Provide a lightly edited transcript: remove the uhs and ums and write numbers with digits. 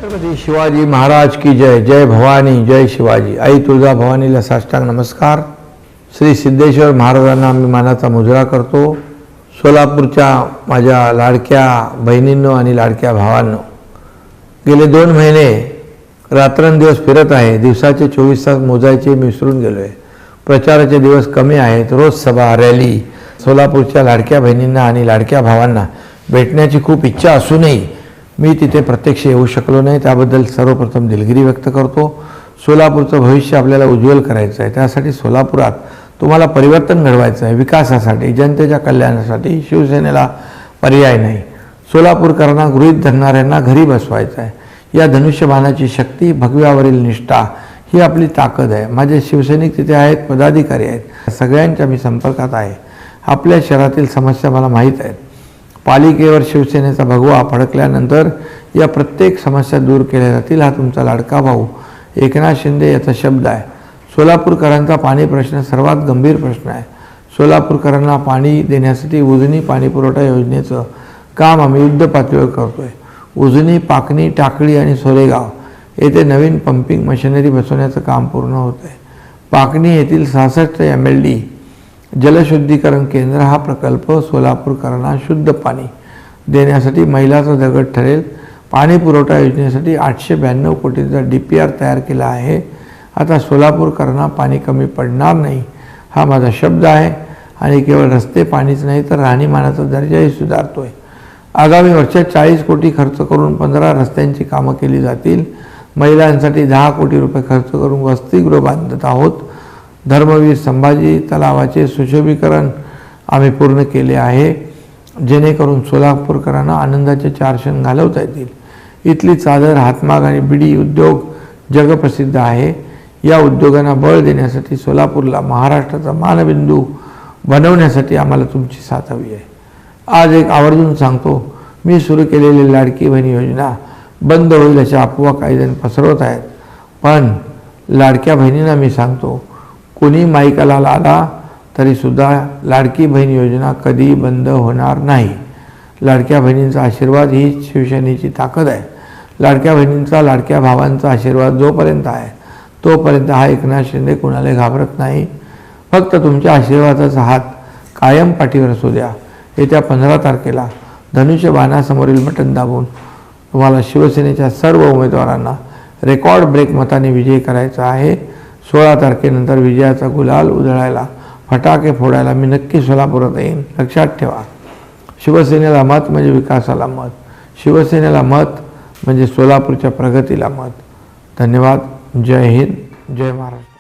छत्रपती शिवाजी महाराज की जय. जय भवानी, जय शिवाजी. आई तुळजा भवानीला साष्टांग नमस्कार. श्री सिद्धेश्वर महाराजांना मी मानाचा मुजरा करतो. सोलापूरच्या माझ्या लाडक्या बहिणींनो आणि लाडक्या भावांनो, गेले 2 महिने रात्रंदिवस फिरत आहे. दिवसाचे 24 तास मोजायचे मी विसरून गेलो आहे. प्रचाराचे दिवस कमी आहेत. रोज सभा रॅली. सोलापूरच्या लाडक्या बहिणींना आणि लाडक्या भावांना भेटण्याची खूप इच्छा असूनही मी तिथे प्रत्यक्ष येऊ शकलो नाही. त्याबद्दल सर्वप्रथम दिलगिरी व्यक्त करतो. सोलापूरचं भविष्य आपल्याला उज्ज्वल करायचं आहे. त्यासाठी सोलापुरात तुम्हाला परिवर्तन घडवायचं आहे. विकासासाठी, जनतेच्या कल्याणासाठी शिवसेनेला पर्याय नाही. सोलापूरकरांना गृहीत धरणाऱ्यांना घरी बसवायचं आहे. या धनुष्यबाणाची शक्ती, भगव्यावरील निष्ठा ही आपली ताकद आहे. माझे शिवसैनिक तिथे आहेत, पदाधिकारी आहेत. सगळ्यांच्या मी संपर्कात आहे. आपल्या शहरातील समस्या मला माहीत आहेत. पालिकेवर शिवसेनेचा भगवा फडकल्यानंतर या प्रत्येक समस्या दूर केल्या जातील. हा तुमचा लाडका भाऊ एकनाथ शिंदे याचा शब्द आहे. सोलापूरकरांचा पाणी प्रश्न सर्वात गंभीर प्रश्न आहे. सोलापूरकरांना पाणी देण्यासाठी उजनी पाणी पुरवठा योजनेचं काम आम्ही युद्ध पातळीवर करतोय. उजनी, पाकणी, टाकळी आणि सोरेगाव येथे नवीन पंपिंग मशिनरी बसवण्याचं काम पूर्ण होत आहे. पाकणी येथील 66 MLD जलशुद्धीकरण केंद्र हा प्रकल्प सोलापूरकरांना शुद्ध पाणी देण्यासाठी मैलाचा दगड ठरेल. पाणी पुरवठा योजनेसाठी 892 कोटींचा DPR तयार केला आहे. आता सोलापूरकरांना पाणी कमी पडणार नाही हा माझा शब्द आहे. आणि केवळ रस्ते, पाणीच नाही तर राहणीमानाचा दर्जाही सुधारतोय. आगामी वर्षात 40 कोटी खर्च करून 15 रस्त्यांची कामं केली जातील. महिलांसाठी 10 कोटी रुपये खर्च करून वसतिगृह बांधत आहोत. धर्मवीर संभाजी तलावाचे सुशोभीकरण आम्ही पूर्ण केले आहे, जेणेकरून सोलापूरकरांना आनंदाचे 4 क्षण घालवता येतील. इथली चादर, हातमाग आणि बिडी उद्योग जगप्रसिद्ध आहे. या उद्योगांना बळ देण्यासाठी सोलापूरला महाराष्ट्राचा मानबिंदू बनवण्यासाठी आम्हाला तुमची साथ हवी आहे. आज एक आवर्जून सांगतो, मी सुरू केलेली लाडकी बहीण योजना बंद होईल अशा अफवा काही जण पसरवत आहेत. पण लाडक्या बहिणींना मी सांगतो, कोणी माईकाला आला तरीसुद्धा लाडकी बहीण योजना कधी बंद होणार नाही. लाडक्या बहिणींचा आशीर्वाद ही शिवसेनेची ताकद आहे. लाडक्या बहिणींचा, लाडक्या भावांचा आशीर्वाद जोपर्यंत आहे तोपर्यंत हा एकनाथ शिंदे कुणाला घाबरत नाही. फक्त तुमच्या आशीर्वादाचा हात कायम पाठीवर असू द्या. येत्या 15 तारखेला धनुष्यबाणासमोरील बटन दाबून तुम्हाला शिवसेनेच्या सर्व उमेदवारांना रेकॉर्ड ब्रेक मताने विजयी करायचा आहे. 16 तारखेनंतर विजयाचा गुलाल उधळायला, फटाके फोडायला मी नक्की सोलापुरात येईन. लक्षात ठेवा, शिवसेनेला मत म्हणजे विकासाला मत. शिवसेनेला मत म्हणजे सोलापूरच्या प्रगतीला मत. धन्यवाद. जय हिंद, जय महाराष्ट्र.